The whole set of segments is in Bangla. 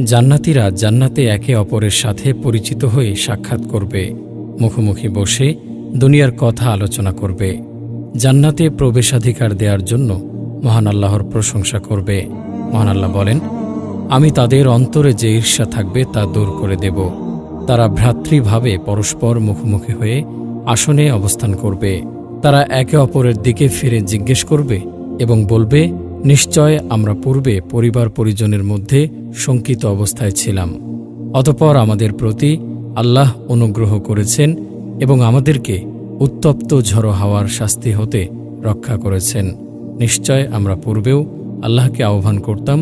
জান্নাতীরা জান্নাতে একে অপরের সাথে পরিচিত হয়ে সাক্ষাৎ করবে, মুখোমুখি বসে দুনিয়ার কথা আলোচনা করবে। জান্নাতে প্রবেশাধিকার দেওয়ার জন্য মহান আল্লাহর প্রশংসা করবে। মহান আল্লাহ বলেন, আমি তাদের অন্তরে যে ঈর্ষা থাকবে তা দূর করে দেব। তারা ভ্রাতৃভাবে পরস্পর মুখোমুখি হয়ে আসনে অবস্থান করবে। তারা একে অপরের দিকে ফিরে জিজ্ঞেস করবে এবং বলবে, নিশ্চয় আমরা পূর্বে পরিবার পরিজনের মধ্যে শঙ্কিত অবস্থায় ছিলাম, অতঃপর আমাদের প্রতি আল্লাহ অনুগ্রহ করেছেন এবং আমাদেরকে উত্তপ্ত ঝড়ো হাওয়ার শাস্তি হতে রক্ষা করেছেন। নিশ্চয় আমরা পূর্বেও আল্লাহকে আহ্বান করতাম,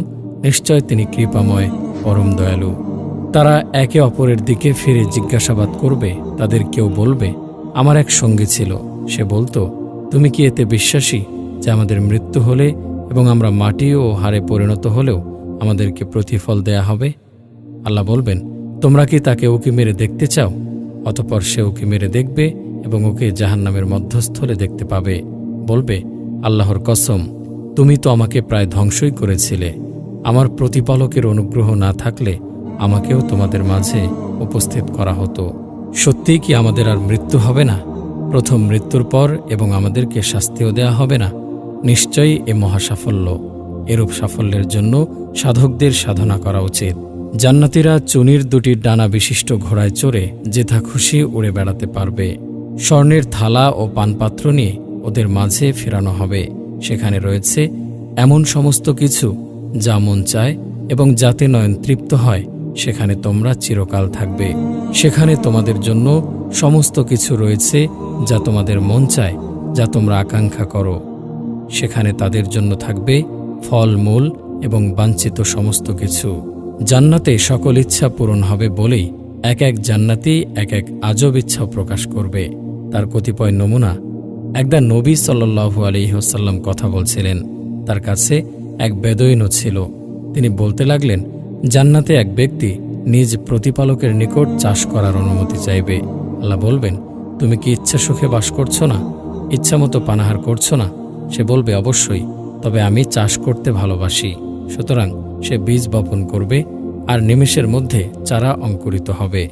নিশ্চয় তিনি কৃপাময় পরম দয়ালু। তারা একে অপরের দিকে ফিরে জিজ্ঞাসাবাদ করবে। তাদের কেউ বলবে, আমার এক সঙ্গী ছিল, সে বলতো, তুমি কি এতে বিশ্বাসী যে আমাদের মৃত্যু হলে এবং আমরা মাটি ও হাড়ে পরিণত হলেও আমাদেরকে প্রতিফল দেয়া হবে? আল্লাহ বলবেন, তোমরা কি তাকে উকি মেরে দেখতে চাও? অতঃপর সে উকি মেরে দেখবে এবং ওকে জাহান্নামের মধ্যস্থলে দেখতে পাবে। বলবে, আল্লাহর কসম, তুমি তো আমাকে প্রায় ধ্বংসই করেছিলে। আমার প্রতিপালকের অনুগ্রহ না থাকলে আমাকেও তোমাদের মাঝে উপস্থিত করা হতো। সত্যিই কি আমাদের আর মৃত্যু হবে না, প্রথম মৃত্যুর পর, এবং আমাদেরকে শাস্তিও দেয়া হবে না? নিশ্চয়ই এ মহাসাফল্য। এরূপ সাফল্যের জন্য সাধকদের সাধনা করা উচিত। জান্নাতীরা চুনির দুটি ডানা বিশিষ্ট ঘোড়ায় চড়ে যেথা খুশি উড়ে বেড়াতে পারবে। স্বর্ণের থালা ও পানপাত্র নিয়ে ওদের মাঝে ফেরানো হবে। সেখানে রয়েছে এমন সমস্ত কিছু যা মন চায় এবং যাতে নয়ন তৃপ্ত হয়। সেখানে তোমরা চিরকাল থাকবে। সেখানে তোমাদের জন্য সমস্ত কিছু রয়েছে যা তোমাদের মন চায়, যা তোমরা আকাঙ্ক্ষা করো। সেখানে তাদের জন্য থাকবে ফল মূল এবং বাঞ্ছিত সমস্ত কিছু। জান্নাতে সকল ইচ্ছা পূরণ হবে বলেই এক এক জান্নাতি এক এক আজব ইচ্ছা প্রকাশ করবে। তার কতিপয় নমুনা। একদা নবী সাল্লাল্লাহু আলাইহি ওয়াসাল্লাম কথা বলছিলেন। তার কাছে এক বেদুইনও ছিল। তিনি বলতে লাগলেন, জান্নাতে এক ব্যক্তি নিজ প্রতিপালকের নিকট চাষ করার অনুমতি চাইবে। আল্লাহ বলবেন, তুমি কি ইচ্ছা সুখে বাস করছো না? ইচ্ছামতো পানাহার করছো না? সে বলবে, অবশ্যই, তবে আমি চাষ করতে ভালোবাসি। সুতরাং সে বীজ বপন করবে, আর নিমেষের মধ্যে চারা অঙ্কুরিত হবে,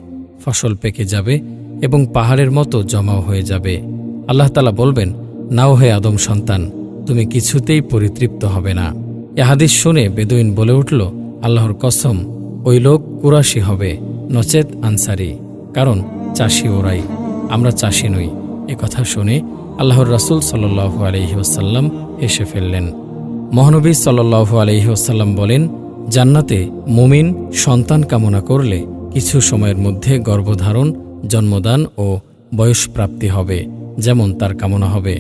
ফসল পেকে যাবে এবং পাহাড়ের মতো জমাও হয়ে যাবে। আল্লাহ তাআলা বলবেন, নাও হে আদম সন্তান, তুমি কিছুতেই পরিতৃপ্ত হবে না। এ হাদিস শুনে বেদুইন বলে উঠল, আল্লাহর কসম, ওই লোক কুরাশি হবে, নচেত আনসারি, কারণ চাষি ওরাই, আমরা চাষি নই। এ কথা শুনে আল্লাহর রাসূল সাল্লাল্লাহু আলাইহি ওয়াসাল্লাম হেসে ফেললেন। মহানবী সাল্লাল্লাহু আলাইহি ওয়াসাল্লাম বলেন, জান্নাতে মুমিন সন্তান কামনা করলে কিছু সময়ের মধ্যে গর্ভধারণ, জন্মদান ও বয়সপ্রাপ্তি হবে, যেমন তার কামনা হবে।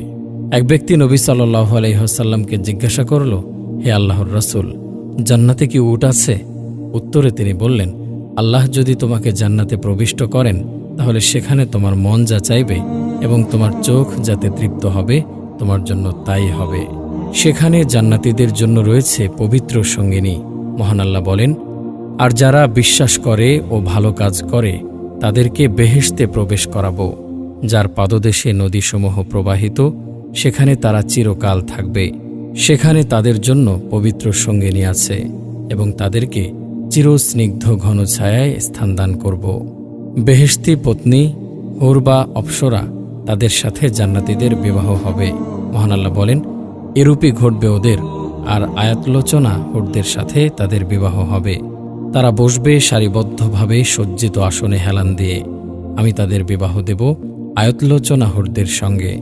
এক ব্যক্তি নবী সাল্লাল্লাহু আলাইহি ওয়াসাল্লামকে জিজ্ঞাসা করল, হে আল্লাহর রাসূল, জান্নাতে কি উট আছে? উত্তরে তিনি বললেন, আল্লাহ যদি তোমাকে জান্নাতে প্রবিষ্ট করেন, তাহলে সেখানে তোমার মন যা চাইবে এবং তোমার চোখ যাতে তৃপ্ত হবে, তোমার জন্য তাই হবে। সেখানে জান্নাতীদের জন্য রয়েছে পবিত্র সঙ্গিনী। মহান আল্লাহ বলেন, আর যারা বিশ্বাস করে ও ভালো কাজ করে তাদেরকে বেহেশতে প্রবেশ করাবো, যার পাদদেশে নদীসমূহ প্রবাহিত, সেখানে তারা চিরকাল থাকবে। সেখানে তাদের জন্য পবিত্র সঙ্গিনী আছে এবং তাদেরকে চিরস্নিগ্ধ ঘন ছায়ায় স্থান দান করব। বেহেশতি পত্নী হুর বা অপ্সরা, তাদের সাথে জান্নাতীদের বিবাহ হবে। মহান আল্লাহ বলেন, এরূপই ঘটবে ওদের, আর আয়াতলোচনা হুরদের সাথে তাদের বিবাহ হবে। তারা বসবে সারিবদ্ধভাবে সজ্জিত আসনে হেলান দিয়ে। আমি তাদের বিবাহ দেব আয়াতলোচনা হুরদের সঙ্গে।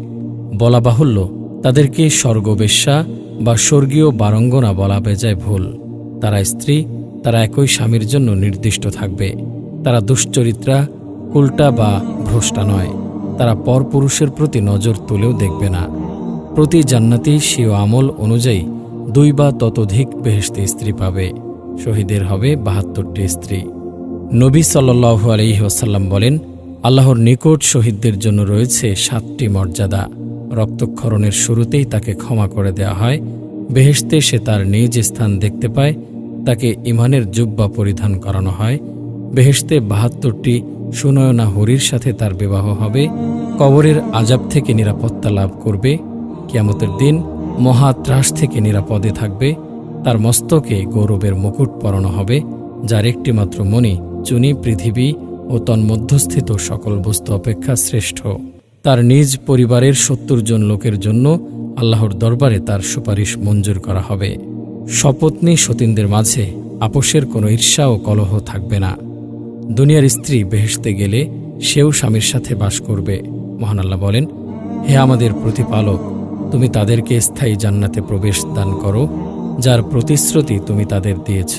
বলা বাহুল্য, তাদেরকে স্বর্গবেশ্যা বা স্বর্গীয় বারঙ্গনা বলা বেজায় ভুল। তারা স্ত্রী, তারা একই স্বামীর জন্য নির্দিষ্ট থাকবে। তারা দুশ্চরিত্রা, উল্টা বা ভ্রষ্টা নয়। তারা পরপুরুষের প্রতি নজর তুলেও দেখবে না। প্রতি জান্নাতি স্বীয় আমল অনুযায়ী 2 বা ততোধিক বেহেশতি স্ত্রী পাবে। শহীদের হবে 72টি স্ত্রী। নবী সাল্লাল্লাহু আলাইহি ওয়াসাল্লাম বলেন, আল্লাহর নিকট শহীদদের জন্য রয়েছে 7টি মর্যাদা। রক্তক্ষরণের শুরুতেই তাকে ক্ষমা করে দেওয়া হয়। বেহেশতে সে তার নিজ স্থান দেখতে পায়। তাকে ইমানের জুব্বা পরিধান করানো হয়। বেহেশতে 72টি সুনয়না হুরির সাথে তার বিবাহ হবে। কবরের আযাব থেকে নিরাপত্তা লাভ করবে। কিয়ামতের দিন মহা ত্রাস থেকে নিরাপদে থাকবে। তার মস্তকে গৌরবের মুকুট পরানো হবে। যার একটিমাত্র মণি চুনি পৃথিবী ও তন্মধ্যস্থিত সকল বস্তু অপেক্ষা শ্রেষ্ঠ। তার নিজ পরিবারের ৭০ জন লোকের জন্য আল্লাহর দরবারে তার সুপারিশ মঞ্জুর করা হবে। সপত্নী সতীনদের মাঝে আপোষের কোনো ঈর্ষা ও কলহ থাকবে না। দুনিয়ার স্ত্রী বেহেশতে গেলে সেও স্বামীর সাথে বাস করবে। মহান আল্লাহ বলেন, হে আমাদের প্রতিপালক, তুমি তাদেরকে স্থায়ী জান্নাতে প্রবেশ দান করো, যার প্রতিশ্রুতি তুমি তাদের দিয়েছ,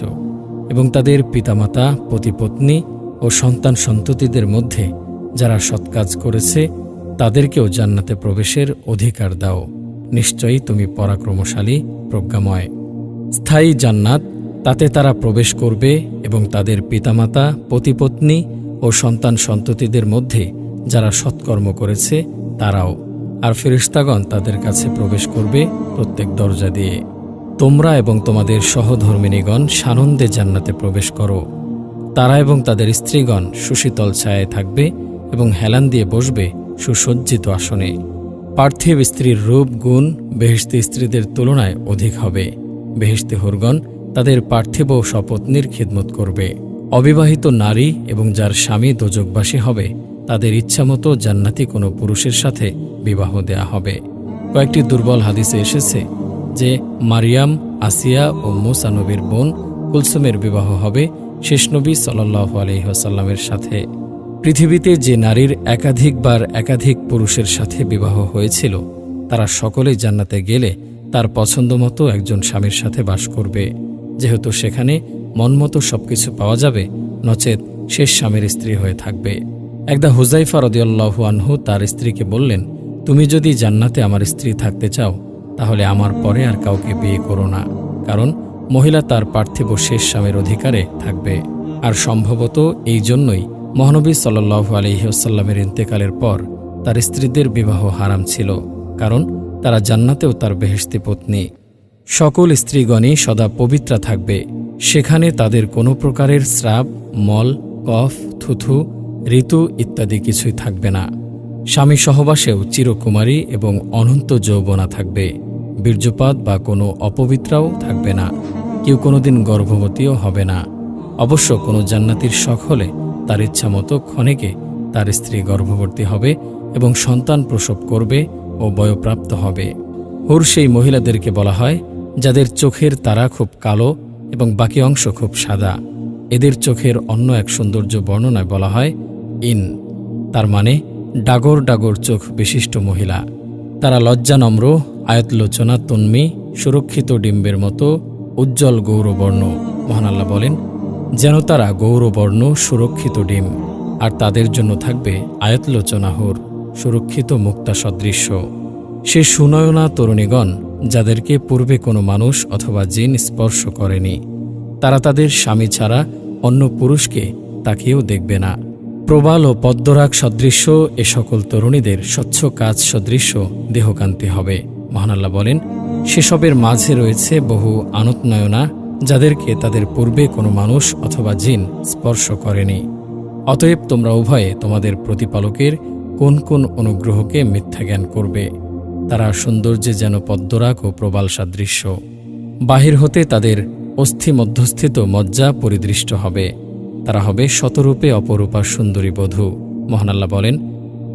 এবং তাদের পিতামাতা, পতিপত্নী ও সন্তান সন্ততিদের মধ্যে যারা সৎকাজ করেছে তাদেরকেও জান্নাতে প্রবেশের অধিকার দাও। নিশ্চয়ই তুমি পরাক্রমশালী, প্রজ্ঞাময়। স্থায়ী জান্নাত, তাতে তারা প্রবেশ করবে এবং তাদের পিতামাতা, পতিপত্নী ও সন্তান সন্ততিদের মধ্যে যারা সৎকর্ম করেছে তারাও, আর ফেরেশতাগণ তাদের কাছে প্রবেশ করবে প্রত্যেক দরজা দিয়ে। তোমরা এবং তোমাদের সহধর্মিণীগণ সানন্দে জান্নাতে প্রবেশ করো। তারা এবং তাদের স্ত্রীগণ সুশীতল ছায়ায় থাকবে এবং হেলান দিয়ে বসবে সুসজ্জিত আসনে। পার্থিব স্ত্রীর রূপ গুণ বেহেশতি স্ত্রীদের তুলনায় অধিক হবে। বেহেশতি হুরগণ তাদের পার্থিব সপত্নীর খিদমত করবে। অবিবাহিত নারী এবং যার স্বামী দোজকবাসী হবে তাদের ইচ্ছামতো জান্নাতি কোনো পুরুষের সাথে বিবাহ দেয়া হবে। কয়েকটি দুর্বল হাদিসে এসেছে যে মারিয়াম, আসিয়া ও মুসা নবীর বোন কুলসুমের বিবাহ হবে শেষ নবী সাল্লাল্লাহু আলাইহি ওয়াসাল্লামের সাথে। পৃথিবীতে যে নারীর একাধিকবার একাধিক পুরুষের সাথে বিবাহ হয়েছিল তারা সকলেই জান্নাতে গেলে তার পছন্দমতো একজন স্বামীর সাথে বাস করবে, যেহেতু সেখানে মনমতো সবকিছু পাওয়া যাবে, নচেত শেষ স্বামীর স্ত্রী হয়ে থাকবে। একদা হুযাইফা রাদিয়াল্লাহু আনহু তার স্ত্রীকে বললেন, তুমি যদি জান্নাতে আমার স্ত্রী থাকতে চাও তাহলে আমার পরে আর কাউকে বিয়ে করো না, কারণ মহিলা তার পার্থিব শেষ স্বামীর অধিকারে থাকবে। আর সম্ভবত এই জন্যই মহানবী সাল্লাল্লাহু আলাইহি ওয়াসাল্লামের ইন্তেকালের পর তার স্ত্রীদের বিবাহ হারাম ছিল, কারণ তারা জান্নাতেও তার বেহেশতি পত্নী। সকল স্ত্রীগণই সদা পবিত্রা থাকবে, সেখানে তাদের কোনো প্রকারের স্রাব, মল, কফ, থুথু, ঋতু ইত্যাদি কিছুই থাকবে না। স্বামী সহবাসেও চিরকুমারী এবং অনন্ত যৌবনা থাকবে। বীর্যপাত বা কোনো অপবিত্রাও থাকবে না। কেউ কোনোদিন গর্ভবতীও হবে না। অবশ্য কোনো জান্নাতির শখ হলে তার ইচ্ছামতো ক্ষণেকে তার স্ত্রী গর্ভবতী হবে এবং সন্তান প্রসব করবে ও বয়প্রাপ্ত হবে। হুর সেই মহিলাদেরকে বলা হয় যাদের চোখের তারা খুব কালো এবং বাকি অংশ খুব সাদা। এদের চোখের অন্য এক সৌন্দর্য বর্ণনায় বলা হয় ইন, তার মানে ডাগর ডাগর চোখ বিশিষ্ট মহিলা। তারা লজ্জানম্র, আয়তলোচনা, তন্মী, সুরক্ষিত ডিম্বের মতো উজ্জ্বল গৌরবর্ণ। মহান আল্লাহ বলেন, যেন তারা গৌরবর্ণ সুরক্ষিত ডিম, আর তাদের জন্য থাকবে আয়তলোচনা হুর, সুরক্ষিত মুক্তা সদৃশ্য। সে সুনয়না তরুণীগণ যাদেরকে পূর্বে কোনো মানুষ অথবা জিন স্পর্শ করেনি, তারা তাদের স্বামী ছাড়া অন্য পুরুষকে তাকিয়েও দেখবে না। প্রবাল ও পদ্মরাগ সদৃশ্য এ সকল তরুণীদের স্বচ্ছ কাচ সদৃশ্য দেহকান্তি হবে। মহান আল্লাহ বলেন, সেসবের মাঝে রয়েছে বহু আনতনয়না যাদেরকে তাদের পূর্বে কোনো মানুষ অথবা জিন স্পর্শ করেনি। অতএব তোমরা উভয়ে তোমাদের প্রতিপালকের কোন কোন অনুগ্রহকে মিথ্যা জ্ঞান করবে। তারা সৌন্দর্যে যেন পদ্মরাগ ও প্রবাল সাদৃশ্য। বাহির হতে তাদের অস্থি মধ্যস্থিত মজ্জা পরিদৃষ্ট হবে। তারা হবে শতরূপে অপরূপা সুন্দরী বধূ। মহান আল্লাহ বলেন,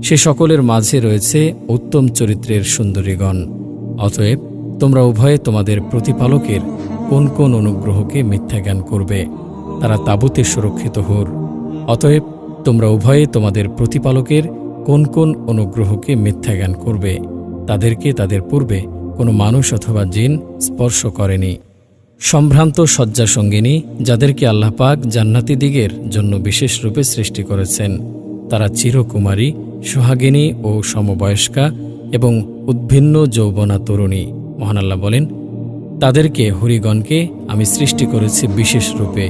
সে সকলের মাঝে রয়েছে উত্তম চরিত্রের সুন্দরীগণ। অতএব তোমরা উভয়ে তোমাদের প্রতিপালকের কোন কোন অনুগ্রহকে মিথ্যা জ্ঞান করবে। তারা তাঁবুতে সুরক্ষিত হুর। অতএব তোমরা উভয়ে তোমাদের প্রতিপালকের কোন কোন অনুগ্রহকে মিথ্যা জ্ঞান করবে। তাদেরকে তাদের পূর্বে কোনো মানুষ অথবা জিন স্পর্শ করেনি। সম্ভ্রান্ত শয্যাসঙ্গিনী যাদেরকে আল্লাহ পাক জান্নাতীদিগের জন্য বিশেষ রূপে সৃষ্টি করেছেন, তারা চিরকুমারী, সোহাগিনী ও সমবয়স্কা এবং উদ্ভিন্ন যৌবনা তরুণী। মহান আল্লাহ বলেন, তাদেরকে হরিগণকে আমি সৃষ্টি করেছি বিশেষ রূপে,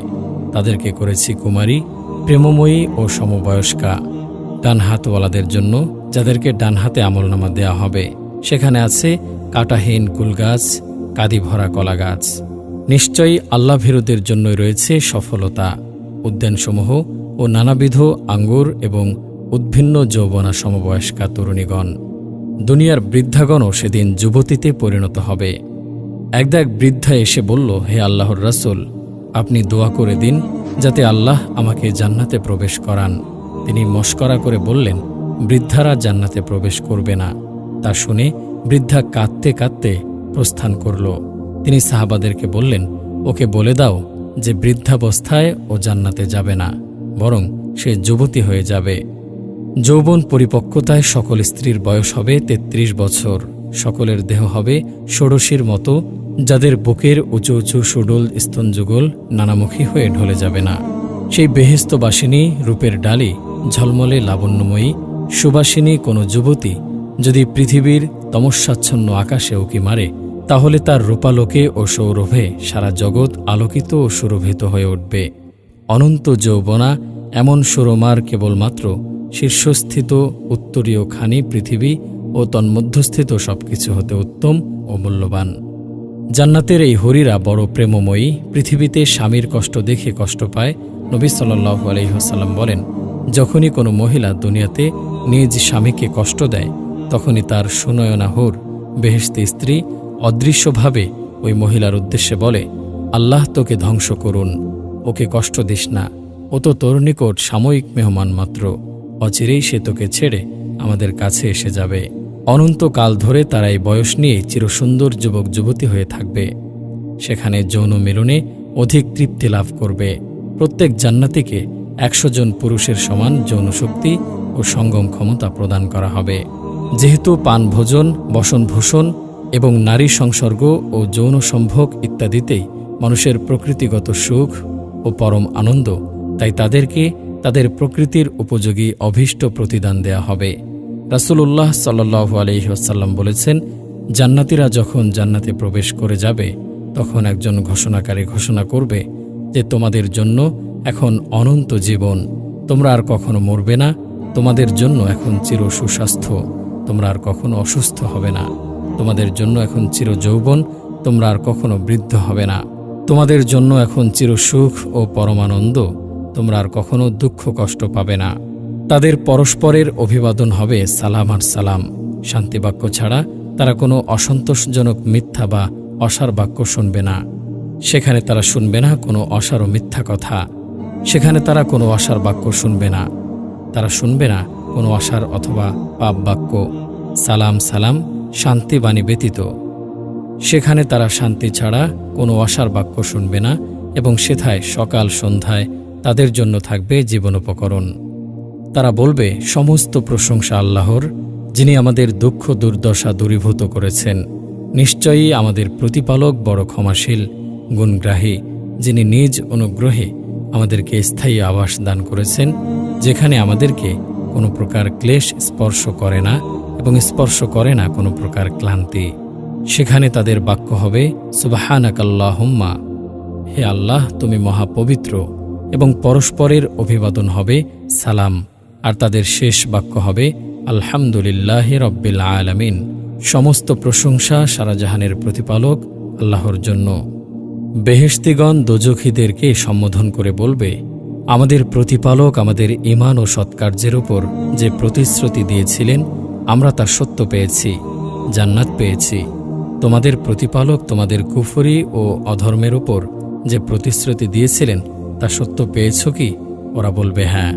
তাদেরকে করেছি কুমারী, প্রেমময়ী ও সমবয়স্কা। ডান হাতওয়ালাদের জন্য যাদেরকে ডান হাতে আমলনামা দেয়া হবে, সেখানে আছে কাঁটাহীন কুলগাছ, কাদি ভরা কলা গাছ। নিশ্চয়ই আল্লাহ ভীরুদের জন্যই রয়েছে সফলতা, উদ্যানসমূহ ও নানাবিধ আঙ্গুর এবং উদ্ভিন্ন যৌবনা সমবয়স্কা তরুণীগণ। দুনিয়ার বৃদ্ধাগণও সেদিন যুবতীতে পরিণত হবে। এক বৃদ্ধা এসে বলল, হে আল্লাহর রাসূল, আপনি দোয়া করে দিন যাতে আল্লাহ আমাকে জান্নাতে প্রবেশ করান। তিনি মশকরা করে বললেন, বৃদ্ধারা জান্নাতে প্রবেশ করবে না। তা শুনে বৃদ্ধা কাঁদতে কাঁদতে প্রস্থান করল। তিনি সাহাবাদেরকে বললেন, ওকে বলে দাও যে বৃদ্ধাবস্থায় ও জান্নাতে যাবে না, বরং সে যুবতী হয়ে যাবে। যৌবন পরিপক্কতায় সকল স্ত্রীর বয়স হবে ৩৩ বছর। সকলের দেহ হবে ষোড়শীর মতো, যাদের বুকের উঁচু উঁচু সুডল স্তনযুগল নানামুখী হয়ে ঢলে যাবে না। সেই বেহেস্তবাসিনী রূপের ডালি ঝলমলে লাবণ্যময়ী সুবাসিনী কোনো যুবতী যদি পৃথিবীর তমস্যাচ্ছন্ন আকাশে উঁকি মারে, তাহলে তার রূপালোকে ও সৌরভে সারা জগৎ আলোকিত ও সুরভিত হয়ে উঠবে। অনন্ত যৌবনা এমন সুরমার কেবলমাত্র শীর্ষস্থিত উত্তরীয় খানি পৃথিবী ও তন্মধ্যস্থিত সবকিছু হতে উত্তম ও মূল্যবান। জান্নাতের এই হরিরা বড় প্রেমময়ী। পৃথিবীতে স্বামীর কষ্ট দেখে কষ্ট পায়। নবী সাল্লাল্লাহু আলাইহি ওয়াসাল্লাম বলেন, যখনই কোনো মহিলা দুনিয়াতে নিজ স্বামীকে কষ্ট দেয়, তখনই তার সুনয়না হুর বেহেশতি স্ত্রী অদৃশ্যভাবে ওই মহিলার উদ্দেশ্যে বলে, আল্লাহ তোকে ধ্বংস করুন, ওকে কষ্ট দিস না, ও তো তোর নিকট সাময়িক মেহমান মাত্র, অচিরেই সে তোকে ছেড়ে আমাদের কাছে এসে যাবে। অনন্তকাল ধরে তারা এই বয়স নিয়ে চিরসুন্দর যুবক যুবতী হয়ে থাকবে। সেখানে যৌন মিলনে অধিক তৃপ্তি লাভ করবে। প্রত্যেক জান্নাতীকে 100 জন পুরুষের সমান যৌনশক্তি ও সঙ্গম ক্ষমতা প্রদান করা হবে। যেহেতু পান ভোজন, বসনভূষণ এবং নারী সংসর্গ ও যৌন সম্ভোগ ইত্যাদিতেই মানুষের প্রকৃতিগত সুখ ও পরম আনন্দ, তাই তাদেরকে তাদের প্রকৃতির উপযোগী অভীষ্ট প্রতিদান দেয়া হবে। রাসূলুল্লাহ সাল্লাল্লাহু আলাইহি ওয়াসাল্লাম বলেছেন, জান্নাতীরা যখন জান্নাতে প্রবেশ করে যাবে, তখন একজন ঘোষণাকারী ঘোষণা করবে যে তোমাদের জন্য এখন অনন্ত জীবন, তোমরা আর কখনো মরবে না, তোমাদের জন্য এখন চির সুস্বাস্থ্য, তোমরা আর কখনো অসুস্থ হবে না, তোমাদের জন্য এখন চির যৌবন, তোমরা আর কখনো বৃদ্ধ হবে না, তোমাদের জন্য এখন চির সুখ ও পরমানন্দ, তোমরা আর কখনো দুঃখ কষ্ট পাবে না। তাদের পরস্পরের অভিবাদন হবে সালাম আর সালাম। শান্তিবাক্য ছাড়া তারা কোনো অসন্তোষজনক মিথ্যা বা অসার বাক্য শুনবে না। সেখানে তারা শুনবে না কোনো অসার ও মিথ্যা কথা। সেখানে তারা কোনো অসার বাক্য শুনবে না। তারা শুনবে না কোনো অসার অথবা পাপ বাক্য, সালাম সালাম শান্তিবাণী ব্যতীত। সেখানে তারা শান্তি ছাড়া কোনো অসার বাক্য শুনবে না এবং সেথায় সকাল সন্ধ্যায় তাদের জন্য থাকবে জীবনোপকরণ। তারা বলবে, সমস্ত প্রশংসা আল্লাহর, যিনি আমাদের দুঃখ দুর্দশা দূরীভূত করেছেন। নিশ্চয়ই আমাদের প্রতিপালক বড় ক্ষমাশীল, গুণগ্রাহী, যিনি নিজ অনুগ্রহে আমাদেরকে স্থায়ী আবাস দান করেছেন, যেখানে আমাদেরকে কোনো প্রকার ক্লেশ স্পর্শ করে না এবং স্পর্শ করে না কোনো প্রকার ক্লান্তি। সেখানে তাদের বাক্য হবে সুবহানাকাল্লাহুম্মা, হে আল্লাহ তুমি মহাপবিত্র, এবং পরস্পরের অভিবাদন হবে সালাম। আর তাদের শেষ বাক্য হবে আলহামদুলিল্লাহি রব্বিল আলামিন, সমস্ত প্রশংসা সারা জাহানের প্রতিপালক আল্লাহর জন্য। বেহেশতিগণ দোজখীদেরকে সম্বোধন করে বলবে, আমাদের প্রতিপালক আমাদের ঈমান ও সৎকার্যের উপর যে প্রতিশ্রুতি দিয়েছিলেন, আমরা তা সত্য পেয়েছি, জান্নাত পেয়েছি। তোমাদের প্রতিপালক তোমাদের কুফরি ও অধর্মের উপর যে প্রতিশ্রুতি দিয়েছিলেন তা সত্য পেয়েছ কি? ওরা বলবে হ্যাঁ।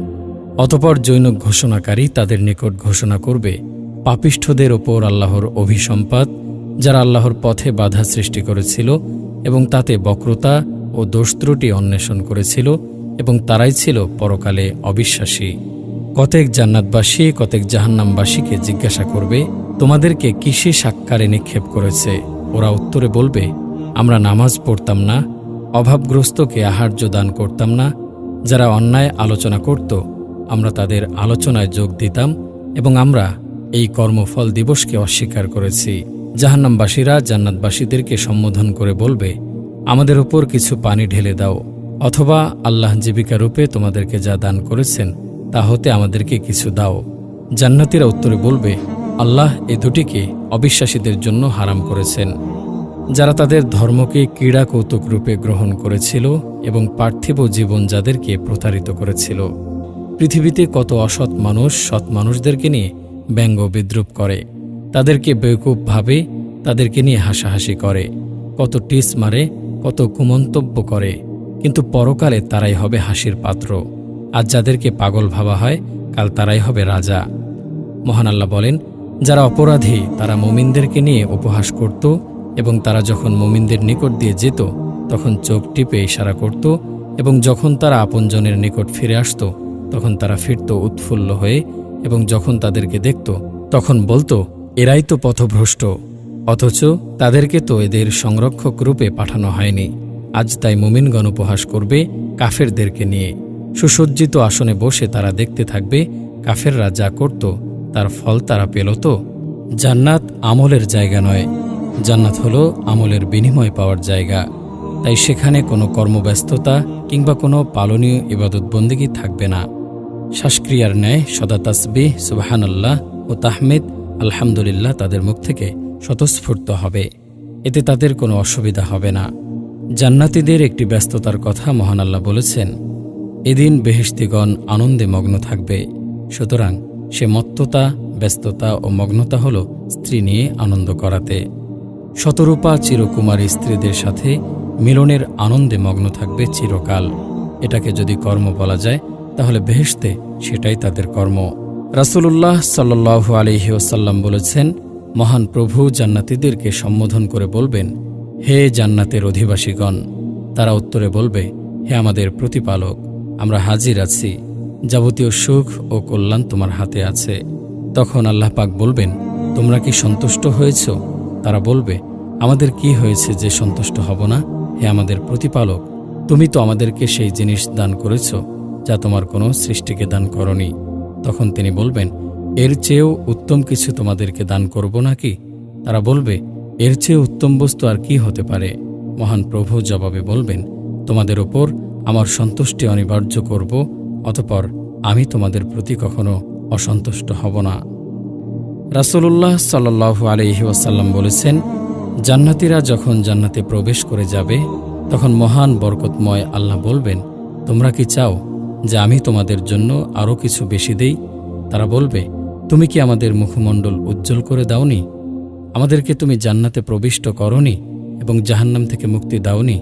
অতপর জৈনক ঘোষণাকারী তাদের নিকট ঘোষণা করবে, পাপিষ্ঠদের ওপর আল্লাহর অভিসম্পাত, যারা আল্লাহর পথে বাধা সৃষ্টি করেছিল এবং তাতে বক্রতা ও দোষত্রুটি অন্বেষণ করেছিল, এবং তারাই ছিল পরকালে অবিশ্বাসী। কতেক জান্নাতবাসী কতেক জাহান্নামবাসীকে জিজ্ঞাসা করবে, তোমাদেরকে কিসে সাক্কারে নিক্ষেপ করেছে? ওরা উত্তরে বলবে, আমরা নামাজ পড়তাম না, অভাবগ্রস্তকে আহার্য দান করতাম না, যারা অন্যায় আলোচনা করত আমরা তাদের আলোচনায় যোগ দিতাম, এবং আমরা এই কর্মফল দিবসকে অস্বীকার করেছি। জাহান্নামবাসীরা জান্নাতবাসীদেরকে সম্বোধন করে বলবে, আমাদের উপর কিছু পানি ঢেলে দাও, অথবা আল্লাহ জীবিকা রূপে তোমাদেরকে যা দান করেছেন তা হতে আমাদেরকে কিছু দাও। জান্নাতীরা উত্তরে বলবে, আল্লাহ এ দুটিকে অবিশ্বাসীদের জন্য হারাম করেছেন, যারা তাদের ধর্মকে ক্রীড়া কৌতুক রূপে গ্রহণ করেছিল এবং পার্থিব জীবন যাদেরকে প্রতারিত করেছিল। পৃথিবীতে কত অসৎ মানুষ সৎ মানুষদেরকে নিয়ে ব্যঙ্গ বিদ্রুপ করে, তাদেরকে বেকুব ভাবে, তাদেরকে নিয়ে হাসাহাসি করে, কত টিস মারে, কত কুমন্তব্য করে, কিন্তু পরকালে তারাই হবে হাসির পাত্র। আজ যাদেরকে পাগল ভাবা হয়, কাল তারাই হবে রাজা। মহান আল্লাহ বলেন, যারা অপরাধী তারা মুমিনদেরকে নিয়ে উপহাস করত এবং তারা যখন মুমিনদের নিকট দিয়ে যেত তখন চোখ টিপে ইশারা করত, এবং যখন তারা আপনজনের নিকট ফিরে আসত তখন তারা ফিরত উৎফুল্ল হয়ে, এবং যখন তাদেরকে দেখত তখন বলতো, এরাই তো পথভ্রষ্ট। অথচ তাদেরকে তো এদের সংরক্ষক রূপে পাঠানো হয়নি। আজ তাই মুমিনগণ উপহাস করবে কাফেরদেরকে নিয়ে। সুসজ্জিত আসনে বসে তারা দেখতে থাকবে কাফেররা যা করত তার ফল তারা পেল তো। জান্নাত আমলের জায়গা নয়, জান্নাত হলো আমলের বিনিময় পাওয়ার জায়গা। তাই সেখানে কোনো কর্মব্যস্ততা কিংবা কোনো পালনীয় ইবাদতবন্দেগী থাকবে না। শ্বাসক্রিয়ার ন্যায় সদা তাসবিহ, সুবহানাল্লাহ ও তাহমিদ, আলহামদুলিল্লাহ তাদের মুখ থেকে স্বতঃস্ফূর্ত হবে। এতে তাদের কোনো অসুবিধা হবে না। জান্নাতীদের একটি ব্যস্ততার কথা মহান আল্লাহ বলেছেন, এদিন বেহেশতিগণ আনন্দে মগ্ন থাকবে। সুতরাং সে মত্ততা, ব্যস্ততা ও মগ্নতা হল স্ত্রী নিয়ে আনন্দ করাতে। শতরূপা চিরকুমারী স্ত্রীদের সাথে মিলনের আনন্দে মগ্ন থাকবে চিরকাল। এটাকে যদি কর্ম বলা যায় তাহলে বেহেশতে সেটাই তাদের কর্ম। রাসূলুল্লাহ সাল্লাল্লাহু আলাইহি ওয়াসাল্লাম বলেছেন, মহান প্রভু জান্নাতীদেরকে সম্বোধন করে বলবেন, হে জান্নাতের অধিবাসীগণ। তারা উত্তরে বলবে, হে আমাদের প্রতিপালক, আমরা হাজির আছি, যাবতীয় সুখ ও কল্যাণ তোমার হাতে আছে। তখন আল্লাহ পাক বলবেন, তোমরা কি সন্তুষ্ট হয়েছ? তারা বলবে, আমাদের কি হয়েছে যে সন্তুষ্ট হব না? হে আমাদের প্রতিপালক, তুমি তো আমাদেরকে সেই জিনিস দান করেছ যা তোমার কোনো সৃষ্টিকে দান করনি। তখন তিনি বলবেন, এর চেয়েও উত্তম কিছু তোমাদেরকে দান করব নাকি? তারা বলবে, এর চেয়ে উত্তম বস্তু আর কি হতে পারে? মহান প্রভু জবাবে বলবেন, তোমাদের ওপর আমার সন্তুষ্টি অনিবার্য করব, অতঃপর আমি তোমাদের প্রতি কখনো অসন্তুষ্ট হব না। রাসূলুল্লাহ সাল্লাল্লাহু আলাইহি ওয়াসাল্লাম বলেছেন, জান্নাতীরা যখন জান্নাতে প্রবেশ করে যাবে তখন মহান বরকতময় আল্লাহ বলবেন, তোমরা কি চাও যে আমি তোমাদের জন্য আরও কিছু বেশি দেই? তারা বলবে, তুমি কি আমাদের মুখমণ্ডল উজ্জ্বল করে দাওনি? আমাদেরকে তুমি জান্নাতে প্রবিষ্ট করনি এবং জাহান্নাম থেকে মুক্তি দাওনি?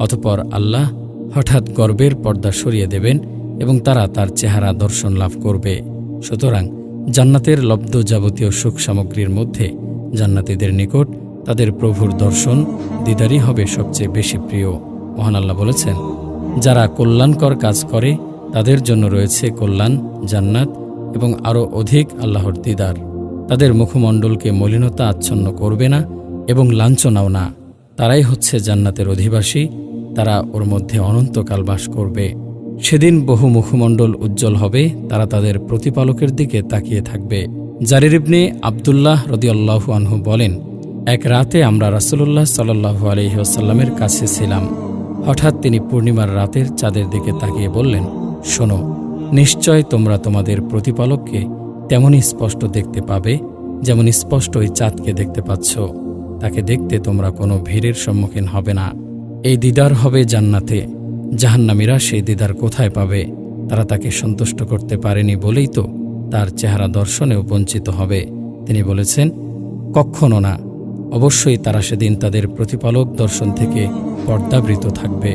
অতঃপর আল্লাহ হঠাৎ গর্বের পর্দা সরিয়ে দেবেন এবং তারা তার চেহারা দর্শন লাভ করবে। সুতরাং জান্নাতের লব্ধ যাবতীয় সুখ সামগ্রীর মধ্যে জান্নাতীদের নিকট তাদের প্রভুর দর্শন দিদারই হবে সবচেয়ে বেশি প্রিয়। মহান আল্লাহ বলেছেন, যারা কল্যাণকর কাজ করে তাদের জন্য রয়েছে কল্যাণ, জান্নাত এবং আরও অধিক আল্লাহর দিদার। তাদের মুখমণ্ডলকে মলিনতা আচ্ছন্ন করবে না এবং লাঞ্ছনাও না। তারাই হচ্ছে জান্নাতের অধিবাসী, তারা ওর মধ্যে অনন্তকাল বাস করবে। সেদিন বহু মুখমণ্ডল উজ্জ্বল হবে, তারা তাদের প্রতিপালকের দিকে তাকিয়ে থাকবে। জারির ইবনে আবদুল্লাহ রাদিয়াল্লাহু আনহু বলেন, এক রাতে আমরা রাসূলুল্লাহ সাল্লাল্লাহু আলাইহি ওয়াসাল্লামের কাছে ছিলাম। হঠাৎ তিনি পূর্ণিমার রাতের চাঁদের দিকে তাকিয়ে বললেন, শোনো, নিশ্চয় তোমরা তোমাদের প্রতিপালককে তেমনই স্পষ্ট দেখতে পাবে যেমন স্পষ্ট ওই চাঁদকে দেখতে পাচ্ছ। তাকে দেখতে তোমরা কোনো ভিড়ের সম্মুখীন হবে না। এই দিদার হবে জান্নাতে। জাহান্নামীরা সেই দিদার কোথায় পাবে? তারা তাকে সন্তুষ্ট করতে পারেনি বলেই তো তার চেহারা দর্শনেও বঞ্চিত হবে। তিনি বলেছেন, কখনো না, অবশ্যই তারা সেদিন তাদের প্রতিপালক দর্শন থেকে পর্দাবৃত থাকবে।